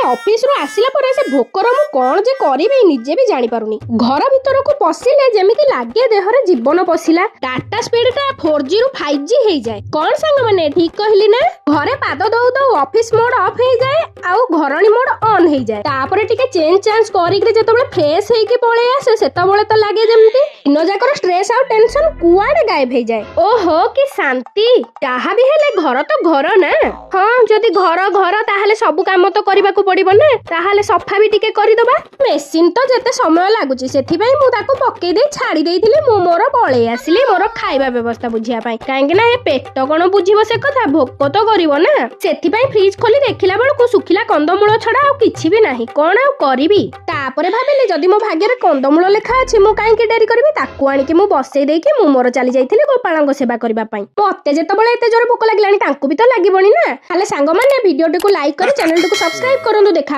ଅଫିସରୁ ଆସିଲା ପରେ ସେ ଭୋକର ମୁଁ କଣ ଯେ କରିବି ନିଜେ ବି ଜାଣିପାରୁନି। ଘର ଭିତରକୁ ପଶିଲେ ଯେମିତି ଲାଗେ ଦେହରେ ଜୀବନ ପଶିଲା। ଡାଟା ସ୍ପିଡଟା 4G ରୁ 5G ହେଇଯାଏ। କଣ ସାଙ୍ଗମାନେ ଠିକ କହିଲି ନା? ଘରେ ପାଦ ଦଉ ଦଉ ଅଫିସ ମୋଡ ଅଫ୍ ହେଇଯାଏ ଆଉ ଘରଣୀ ମୋଡ ଅନ୍ ହେଇଯାଏ। ତାପରେ ଟିକେ ଚେଞ୍ଜ ଚାଞ୍ଜ କରିକି ଯେତେବେଳେ ଫ୍ରେଶ ହେଇକି ପଳେଇ ଆସେ ସେତେବେଳେ ତ ଲାଗେ ଯେମିତି ଦିନ ଯାକର ଷ୍ଟ୍ରେସ ଆଉ ଟେନସନ କୁଆଡେ ଗାୟବ ହେଇଯାଏ। ଓହୋ କି ଶାନ୍ତି। ଯାହା ବି ହେଲେ ଘର ତ ଘର ନା। ହଁ ଯଦି ଘର ଘର ତାହେଲେ ସବୁ କାମ ତ କରିବାକୁ ପଡିବ ନା। ତାହେଲେ ସଫା ବି ଟିକେ କରିଦବା। ମେସିନ ତ ଯେତେ ସମୟ ଲାଗୁଛି ସେଥିପାଇଁ ମୁଁ ତାକୁ ପକେଇ ଦେଇ ଛାଡି ଦେଇଥିଲି। ମୁଁ ମୋର ପଳେଇ ଆସିଲି ମୋର ଖାଇବା ବ୍ୟବସ୍ଥା ବୁଝିବା ପାଇଁ। କାହିଁକି ନା ଏ ପେଟ କଣ ବୁଝିବ ସେ କଥା, ଭୋକ ତ କରିବ ନା। ସେଥିପାଇଁ ଫ୍ରିଜ ଖୋଲି ଦେଖିଲା ବେଳକୁ ଶୁଖିଲା କନ୍ଦମୂଳ ଛଡା ଆଉ କିଛି ବି ନାହିଁ। କଣ ଆଉ କରିବି? ତାପରେ ଭାବିଲି ଯଦି ମୋ ଭାଗ୍ୟରେ କନ୍ଦମୂଳ ଲେଖା ଅଛି ମୁଁ କାହିଁକି ଡେରି କରିବି। ତାକୁ ଆଣିକି ମୁଁ ବସେଇ ଦେଇକି ମୁଁ ମୋର ଚାଲି ଯାଇଥିଲି ଗୋପାଳଙ୍କ ସେବା କରିବା ପାଇଁ। ମତେ ଯେତେବେଳେ ଏତେ ଜୋର ଭୋକ ଲାଗିଲାଣି ତାଙ୍କୁ ବି ତ ଲାଗିବଣି ନା। ତାହେଲେ ସାଙ୍ଗମାନେ ଭିଡିଓଟିକୁ ଲାଇକ୍ କରି ଚ୍ୟାନେଲଟିକୁ ସବସ୍କ୍ରାଇବ କରନ୍ତୁ। ଦେଖା